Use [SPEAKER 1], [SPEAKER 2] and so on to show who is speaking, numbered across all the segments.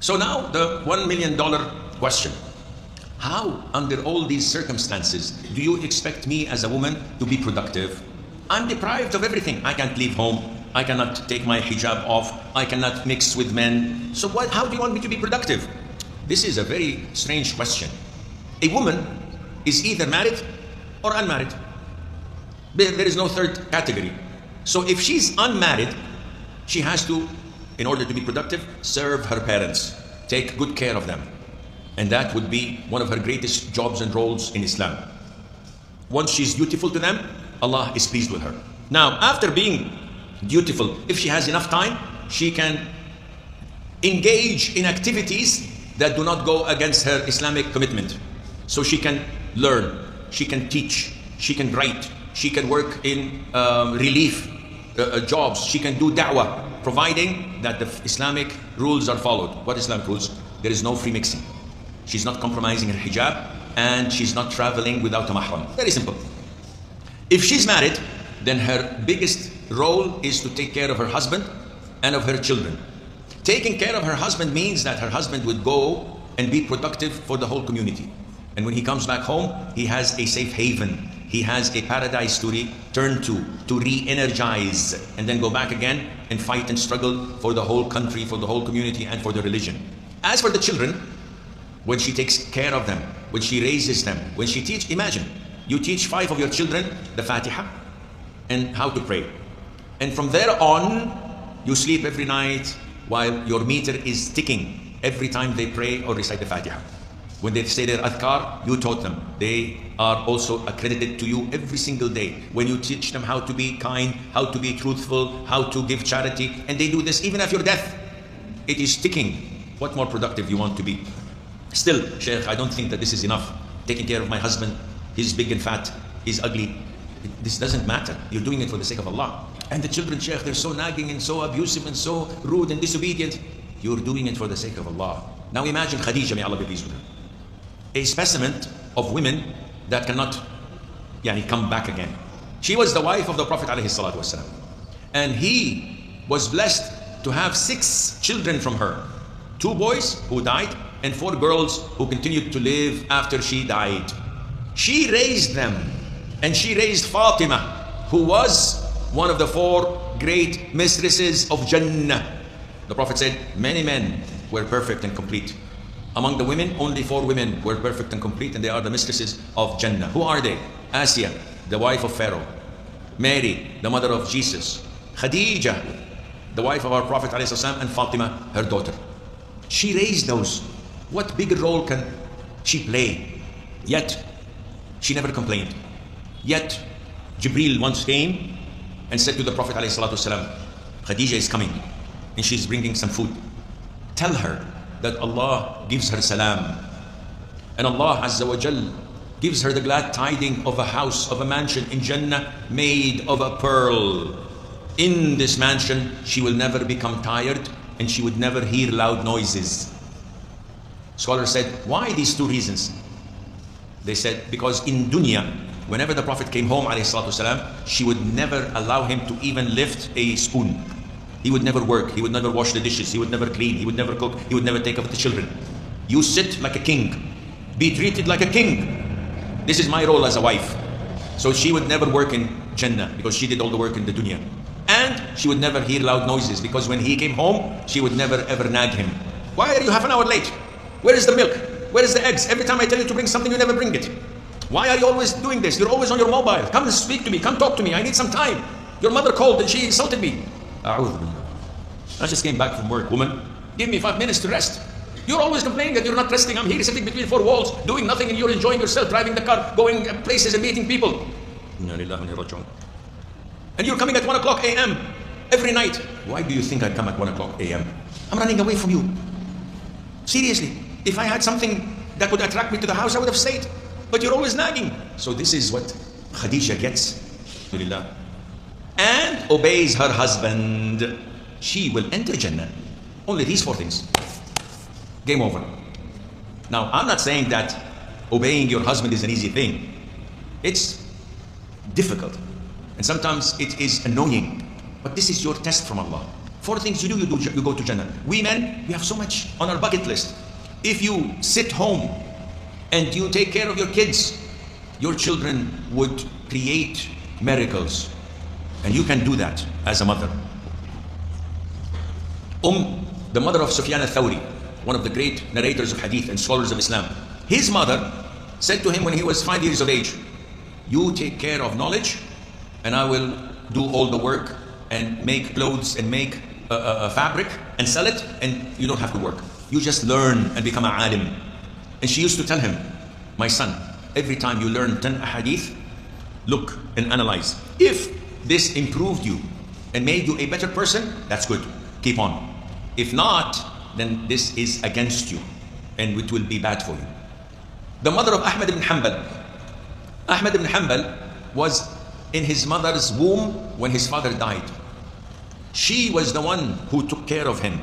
[SPEAKER 1] So now the $1 million question. How, under all these circumstances, do you expect me as a woman to be productive? I'm deprived of everything. I can't leave home. I cannot take my hijab off. I cannot mix with men. So how do you want me to be productive? This is a very strange question. A woman is either married or unmarried. There is no third category. So if she's unmarried, she has to, in order to be productive, serve her parents, take good care of them. And that would be one of her greatest jobs and roles in Islam. Once she's dutiful to them, Allah is pleased with her. Now, after being dutiful, if she has enough time, she can engage in activities that do not go against her Islamic commitment. So she can learn, she can teach, she can write, she can work in relief jobs, she can do da'wah, providing that the Islamic rules are followed. What Islamic rules? There is no free mixing. She's not compromising her hijab, and she's not traveling without a mahram. Very simple. If she's married, then her biggest role is to take care of her husband and of her children. Taking care of her husband means that her husband would go and be productive for the whole community. And when he comes back home, he has a safe haven. He has a paradise to return to re-energize, and then go back again and fight and struggle for the whole country, for the whole community, and for the religion. As for the children, when she takes care of them, when she raises them, when she teaches, imagine, you teach 5 of your children the Fatiha and how to pray. And from there on, you sleep every night while your meter is ticking every time they pray or recite the Fatiha. When they say their adhkar, you taught them. They are also accredited to you every single day. When you teach them how to be kind, how to be truthful, how to give charity, and they do this even after your death, it is ticking. What more productive you want to be? Still, Sheikh, I don't think that this is enough. Taking care of my husband, he's big and fat, he's ugly. This doesn't matter. You're doing it for the sake of Allah. And the children, Sheikh, they're so nagging and so abusive and so rude and disobedient. You're doing it for the sake of Allah. Now imagine Khadija, may Allah be pleased with her. A specimen of women that cannot come back again. She was the wife of the Prophet ﷺ. And he was blessed to have 6 children from her. 2 boys who died and 4 girls who continued to live after she died. She raised them, and she raised Fatima, who was one of the 4 great mistresses of Jannah. The Prophet said many men were perfect and complete. Among the women, only 4 women were perfect and complete, and they are the mistresses of Jannah. Who are they? Asiya, the wife of Pharaoh. Mary, the mother of Jesus. Khadija, the wife of our Prophet ﷺ, and Fatima, her daughter. She raised those. What bigger role can she play? Yet, she never complained. Yet, Jibreel once came and said to the Prophet ﷺ, Khadija is coming, and she's bringing some food. Tell her that Allah gives her salam, and Allah Azza wa Jal gives her the glad tiding of a house, of a mansion in Jannah made of a pearl. In this mansion, she will never become tired, and she would never hear loud noises. Scholars said, why these 2 reasons? They said, because in dunya, whenever the Prophet came home, ﷺ, she would never allow him to even lift a spoon. He would never work, he would never wash the dishes, he would never clean, he would never cook, he would never take care of the children. You sit like a king, be treated like a king. This is my role as a wife. So she would never work in Jannah because she did all the work in the dunya. And she would never hear loud noises because when he came home, she would never ever nag him. Why are you half an hour late? Where is the milk? Where is the eggs? Every time I tell you to bring something, you never bring it. Why are you always doing this? You're always on your mobile. Come and speak to me, come talk to me, I need some time. Your mother called and she insulted me. I just came back from work. Woman, give me 5 minutes to rest. You're always complaining that you're not resting. I'm here sitting between 4 walls, doing nothing, and you're enjoying yourself, driving the car, going places and meeting people. And you're coming at 1 o'clock a.m. every night. Why do you think I come at 1 o'clock a.m.? I'm running away from you. Seriously, if I had something that would attract me to the house, I would have stayed. But you're always nagging. So this is what Khadija gets. And obeys her husband. She will enter Jannah. Only these 4 things. Game over. Now, I'm not saying that obeying your husband is an easy thing. It's difficult. And sometimes it is annoying. But this is your test from Allah. Four things you do, you go to Jannah. We men, we have so much on our bucket list. If you sit home and you take care of your kids, your children would create miracles. And you can do that as a mother. The mother of Sufyan al-Thawri, one of the great narrators of hadith and scholars of Islam. His mother said to him when he was 5 years of age, you take care of knowledge and I will do all the work and make clothes and make fabric and sell it, and you don't have to work. You just learn and become a alim. And she used to tell him, my son, every time you learn 10 hadith, look and analyze. If this improved you and made you a better person, that's good. Keep on. If not, then this is against you and it will be bad for you. The mother of Ahmad ibn Hanbal. Ahmad ibn Hanbal was in his mother's womb when his father died. She was the one who took care of him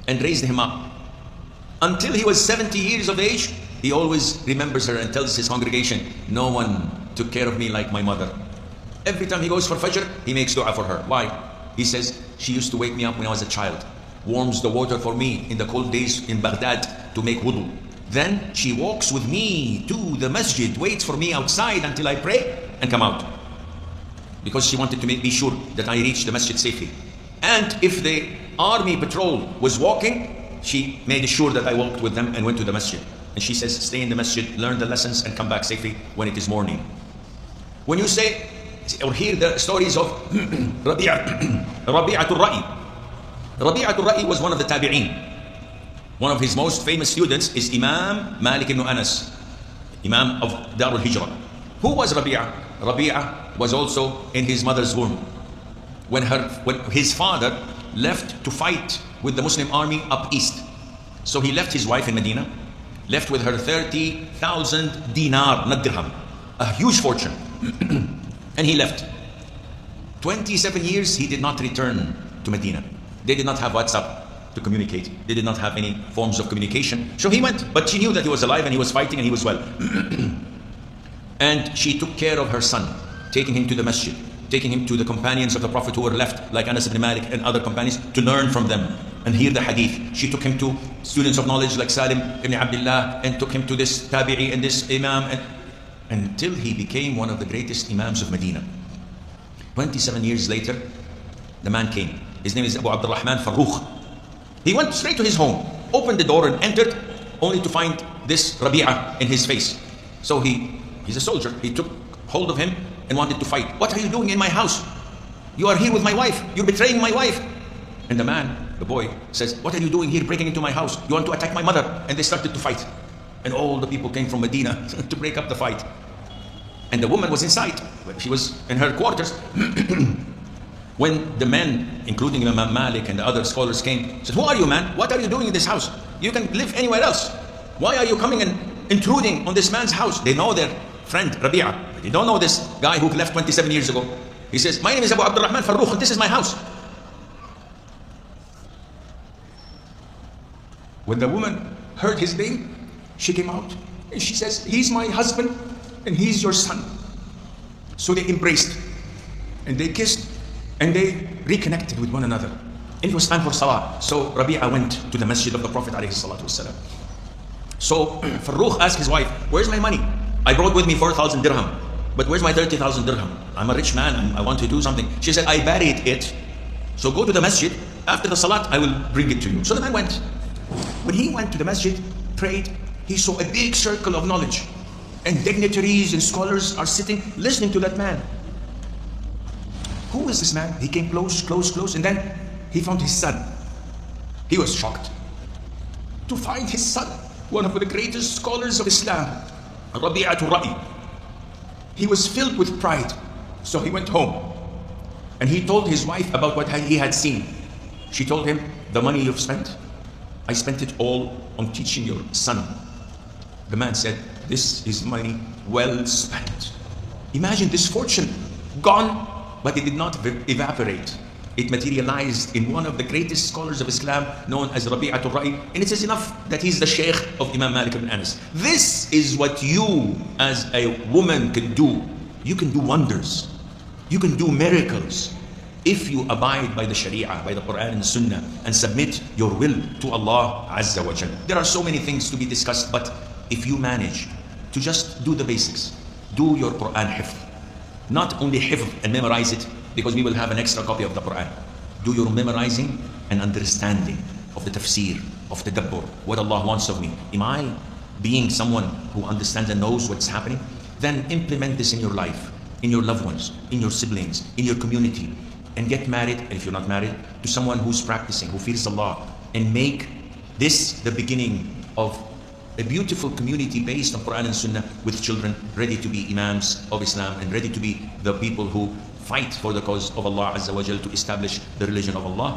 [SPEAKER 1] and raised him up. Until he was 70 years of age, he always remembers her and tells his congregation, no one took care of me like my mother. Every time he goes for Fajr, he makes dua for her. Why? He says, she used to wake me up when I was a child, warms the water for me in the cold days in Baghdad to make wudu. Then she walks with me to the masjid, waits for me outside until I pray and come out. Because she wanted to be sure that I reach the masjid safely. And if the army patrol was walking, she made sure that I walked with them and went to the masjid. And she says, stay in the masjid, learn the lessons and come back safely when it is morning. When you say or hear the stories of Rabi'atul Ra'i. Rabi'atul Ra'i was one of the tabi'een. One of his most famous students is Imam Malik ibn Anas, Imam of Darul Hijrah. Who was Rabi'a? Rabi'a was also in his mother's womb. When his father left to fight with the Muslim army up east. So he left his wife in Medina, left with her 30,000 dinar, not dirham, a huge fortune. And he left. 27 years he did not return to Medina. They did not have WhatsApp to communicate. They did not have any forms of communication. So he went, but she knew that he was alive and he was fighting and he was well. And she took care of her son, taking him to the masjid, taking him to the companions of the Prophet who were left, like Anas ibn Malik and other companions, to learn from them and hear the hadith. She took him to students of knowledge like Salim ibn Abdullah, and took him to this tabi'i and this imam, until he became one of the greatest imams of Medina. 27 years later, the man came. His name is Abu Abdurrahman Farrukh. He went straight to his home, opened the door and entered, only to find this Rabi'a in his face. So he's a soldier. He took hold of him and wanted to fight. What are you doing in my house? You are here with my wife. You're betraying my wife. And the man, the boy, says, what are you doing here breaking into my house? You want to attack my mother? And they started to fight. And all the people came from Medina to break up the fight. And the woman was inside. She was in her quarters. When the men, including Imam Malik and the other scholars came, said, who are you, man? What are you doing in this house? You can live anywhere else. Why are you coming and intruding on this man's house? They know their friend, Rabi'a, but they don't know this guy who left 27 years ago. He says, my name is Abu Abdurrahman Farrukh, and this is my house. When the woman heard his name, she came out and she says, he's my husband and he's your son. So they embraced and they kissed and they reconnected with one another. And it was time for Salah. So Rabi'a went to the masjid of the Prophet ﷺ. So Farrukh asked his wife, where's my money? I brought with me 4,000 dirham. But where's my 30,000 dirham? I'm a rich man. I want to do something. She said, I buried it. So go to the masjid. After the salat, I will bring it to you. So the man went. When he went to the masjid, prayed, he saw a big circle of knowledge. And dignitaries and scholars are sitting, listening to that man. Who is this man? He came close, close, close, and then he found his son. He was shocked to find his son, one of the greatest scholars of Islam, Rabi'atul Ra'i. He was filled with pride. So he went home and he told his wife about what he had seen. She told him, the money you've spent, I spent it all on teaching your son. The man said, this is money well spent. Imagine this fortune gone, but it did not evaporate. It materialized in one of the greatest scholars of Islam, known as Rabi'atul Ra'i. And it is enough that he's the Sheikh of Imam Malik ibn Anas. This is what you as a woman can do. You can do wonders. You can do miracles. if you abide by the Sharia, by the Quran and Sunnah, and submit your will to Allah Azza wa Jal. There are so many things to be discussed, but if you manage to just do the basics, do your Quran hifz. Not only hifz and memorize it, because we will have an extra copy of the Quran. Do your memorizing and understanding of the tafsir, of the tadabbur, what Allah wants of me. Am I being someone who understands and knows what's happening? Then implement this in your life, in your loved ones, in your siblings, in your community, and get married, if you're not married, to someone who's practicing, who fears Allah, and make this the beginning of a beautiful community based on Quran and Sunnah, with children ready to be imams of Islam and ready to be the people who fight for the cause of Allah Azza wa Jal to establish the religion of Allah.